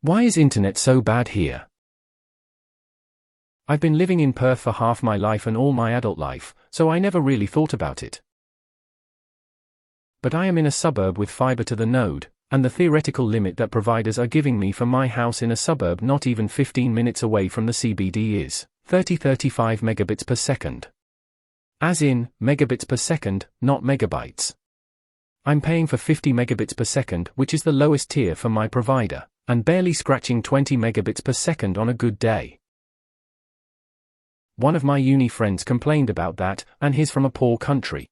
Why is internet so bad here? I've been living in Perth for half my life and all my adult life, so I never really thought about it. But I am in a suburb with fibre to the node, and the theoretical limit that providers are giving me for my house in a suburb not even 15 minutes away from the CBD is 30-35 megabits per second. As in, megabits per second, not megabytes. I'm paying for 50 megabits per second, which is the lowest tier for my provider, and barely scratching 20 megabits per second on a good day. One of my uni friends complained about that, and he's from a poor country.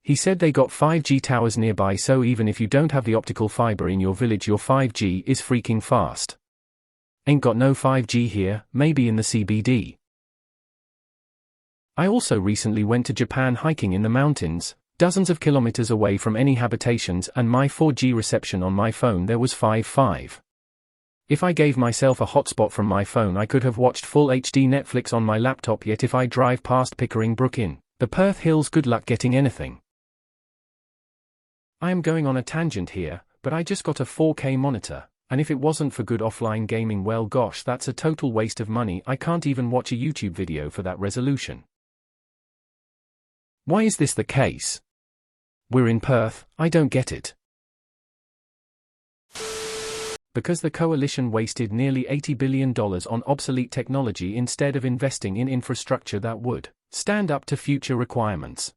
He said they got 5G towers nearby, so even if you don't have the optical fiber in your village, your 5G is freaking fast. Ain't got no 5G here, maybe in the CBD. I also recently went to Japan hiking in the mountains, dozens of kilometers away from any habitations, and my 4G reception on my phone there was 5.5. If I gave myself a hotspot from my phone, I could have watched full HD Netflix on my laptop, yet if I drive past Pickering Brook in the Perth Hills, good luck getting anything. I am going on a tangent here, but I just got a 4K monitor, and if it wasn't for good offline gaming, well gosh, that's a total waste of money. I can't even watch a YouTube video for that resolution. Why is this the case? We're in Perth, I don't get it. Because the coalition wasted nearly $80 billion on obsolete technology instead of investing in infrastructure that would stand up to future requirements.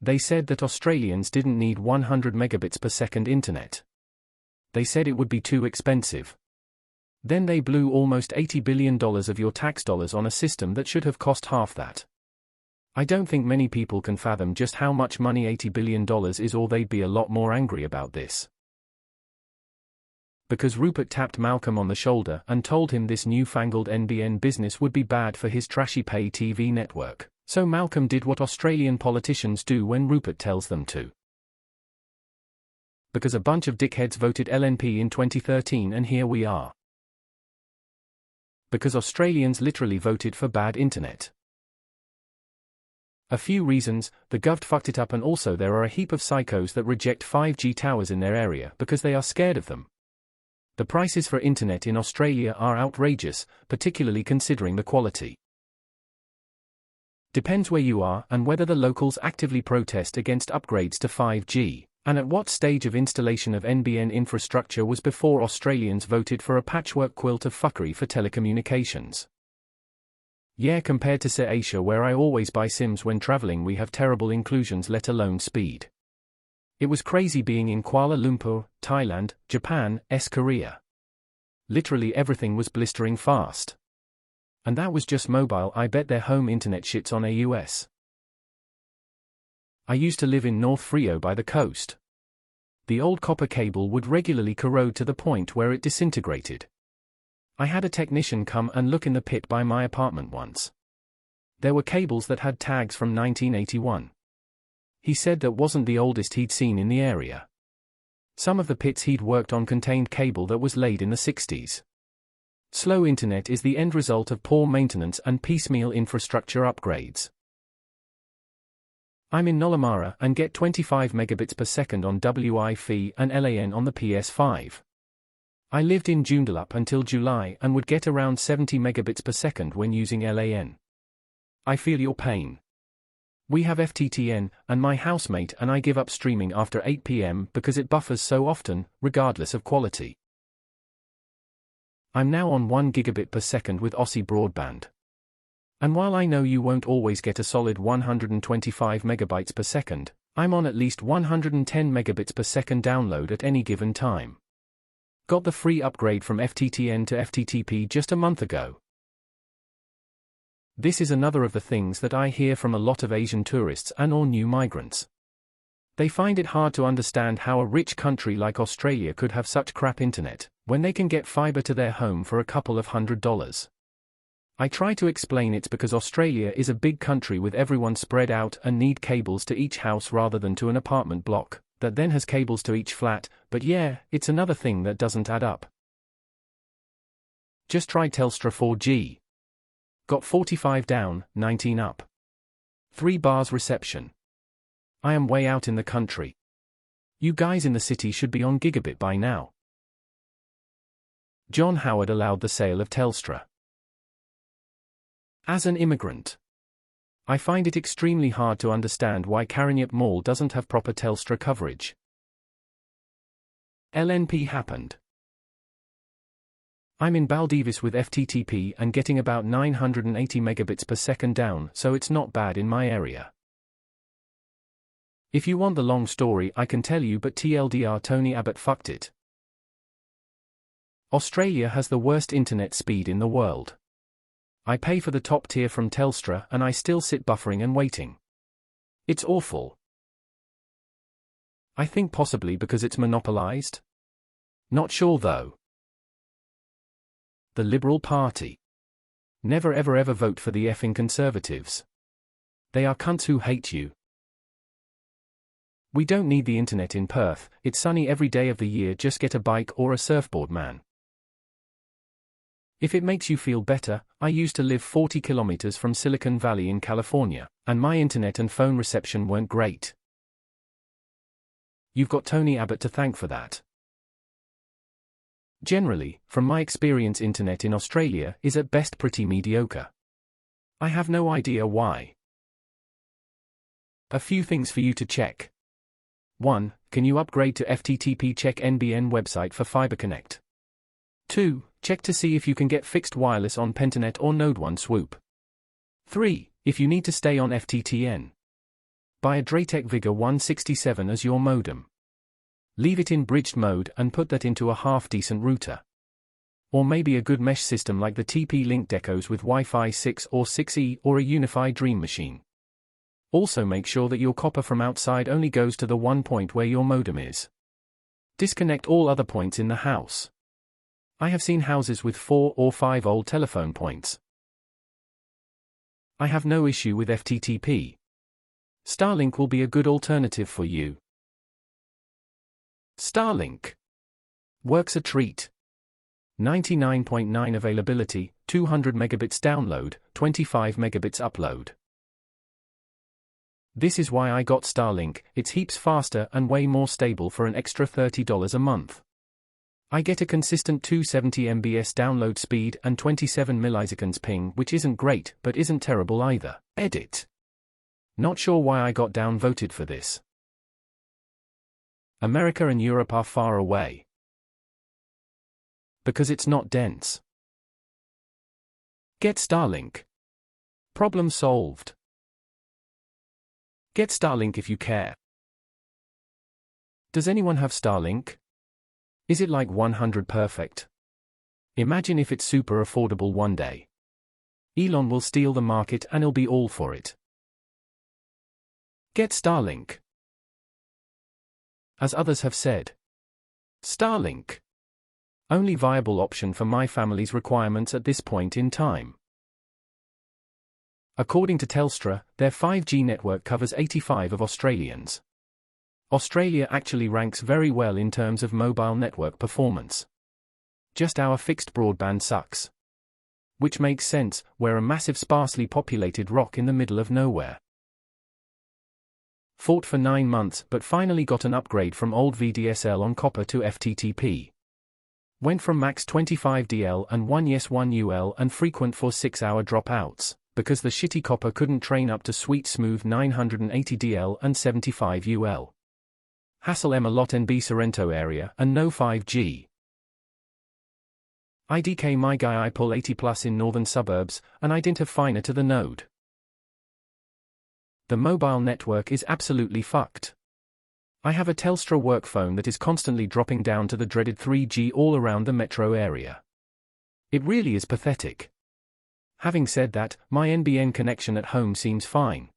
They said that Australians didn't need 100 megabits per second internet. They said it would be too expensive. Then they blew almost $80 billion of your tax dollars on a system that should have cost half that. I don't think many people can fathom just how much money $80 billion is, or they'd be a lot more angry about this. Because Rupert tapped Malcolm on the shoulder and told him this newfangled NBN business would be bad for his trashy pay TV network. So Malcolm did what Australian politicians do when Rupert tells them to. Because a bunch of dickheads voted LNP in 2013, and here we are. Because Australians literally voted for bad internet. A few reasons: the govt fucked it up, and also there are a heap of psychos that reject 5G towers in their area because they are scared of them. The prices for internet in Australia are outrageous, particularly considering the quality. Depends where you are and whether the locals actively protest against upgrades to 5G, and at what stage of installation of NBN infrastructure was before Australians voted for a patchwork quilt of fuckery for telecommunications. Yeah, compared to say Asia, where I always buy SIMs when traveling, we have terrible inclusions, let alone speed. It was crazy being in Kuala Lumpur, Thailand, Japan, Korea. Literally everything was blistering fast. And that was just mobile. I bet their home internet shits on AUS. I used to live in North Frio by the coast. The old copper cable would regularly corrode to the point where it disintegrated. I had a technician come and look in the pit by my apartment once. There were cables that had tags from 1981. He said that wasn't the oldest he'd seen in the area. Some of the pits he'd worked on contained cable that was laid in the 60s. Slow internet is the end result of poor maintenance and piecemeal infrastructure upgrades. I'm in Nollamara and get 25 megabits per second on Wi-Fi and LAN on the PS5. I lived in Joondalup until July and would get around 70 megabits per second when using LAN. I feel your pain. We have FTTN, and my housemate and I give up streaming after 8 p.m. because it buffers so often, regardless of quality. I'm now on 1 gigabit per second with Aussie broadband. And while I know you won't always get a solid 125 megabytes per second, I'm on at least 110 megabits per second download at any given time. Got the free upgrade from FTTN to FTTP just a month ago. This is another of the things that I hear from a lot of Asian tourists and/or new migrants. They find it hard to understand how a rich country like Australia could have such crap internet, when they can get fiber to their home for a couple of $100s. I try to explain it's because Australia is a big country with everyone spread out and need cables to each house rather than to an apartment block, that then has cables to each flat, but yeah, it's another thing that doesn't add up. Just try Telstra 4G. Got 45 down, 19 up. 3 bars reception. I am way out in the country. You guys in the city should be on gigabit by now. John Howard allowed the sale of Telstra. As an immigrant, I find it extremely hard to understand why Karanyap Mall doesn't have proper Telstra coverage. LNP happened. I'm in Baldivis with FTTP and getting about 980 megabits per second down, so it's not bad in my area. If you want the long story I can tell you, but TLDR, Tony Abbott fucked it. Australia has the worst internet speed in the world. I pay for the top tier from Telstra and I still sit buffering and waiting. It's awful. I think possibly because it's monopolized? Not sure though. The Liberal Party. Never ever ever vote for the effing Conservatives. They are cunts who hate you. We don't need the internet in Perth, it's sunny every day of the year, just get a bike or a surfboard, man. If it makes you feel better, I used to live 40 kilometers from Silicon Valley in California, and my internet and phone reception weren't great. You've got Tony Abbott to thank for that. Generally, from my experience, internet in Australia is at best pretty mediocre. I have no idea why. A few things for you to check. 1. Can you upgrade to FTTP? Check NBN website for Fibre Connect. 2. Check to see if you can get fixed wireless on Penternet or Node 1 Swoop. 3. If you need to stay on FTTN, buy a Dratec Vigor 167 as your modem. Leave it in bridged mode and put that into a half-decent router. Or maybe a good mesh system like the TP-Link Decos with Wi-Fi 6 or 6E or a unified Dream Machine. Also make sure that your copper from outside only goes to the one point where your modem is. Disconnect all other points in the house. I have seen houses with 4 or 5 old telephone points. I have no issue with FTTP. Starlink will be a good alternative for you. Starlink works a treat. 99.9 availability, 200 megabits download, 25 megabits upload. This is why I got Starlink. It's heaps faster and way more stable for an extra $30 a month. I get a consistent 270 Mbps download speed and 27 milliseconds ping, which isn't great, but isn't terrible either. Edit. Not sure why I got downvoted for this. America and Europe are far away. Because it's not dense. Get Starlink. Problem solved. Get Starlink if you care. Does anyone have Starlink? Is it like 100 perfect? Imagine if it's super affordable one day. Elon will steal the market and he'll be all for it. Get Starlink. As others have said, Starlink. Only viable option for my family's requirements at this point in time. According to Telstra, their 5G network covers 85% of Australians. Australia actually ranks very well in terms of mobile network performance. Just our fixed broadband sucks. Which makes sense, we're a massive sparsely populated rock in the middle of nowhere. Fought for 9 months but finally got an upgrade from old VDSL on copper to FTTP. Went from max 25 DL and 1 yes 1 UL and frequent for 6-hour dropouts, because the shitty copper couldn't train up to sweet smooth 980 DL and 75 UL. Hassle a lot NB Sorrento area and no 5G. IDK my guy, I pull 80 plus in northern suburbs and I didn't have finer to the node. The mobile network is absolutely fucked. I have a Telstra work phone that is constantly dropping down to the dreaded 3G all around the metro area. It really is pathetic. Having said that, my NBN connection at home seems fine.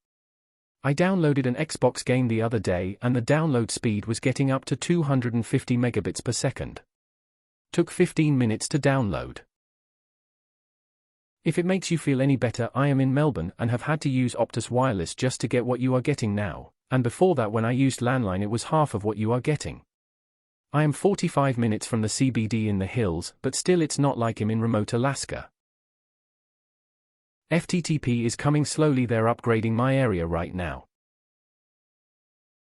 I downloaded an Xbox game the other day and the download speed was getting up to 250 megabits per second. Took 15 minutes to download. If it makes you feel any better, I am in Melbourne and have had to use Optus Wireless just to get what you are getting now, and before that when I used landline it was half of what you are getting. I am 45 minutes from the CBD in the hills, but still it's not like I'm in remote Alaska. FTTP is coming slowly, they're upgrading my area right now.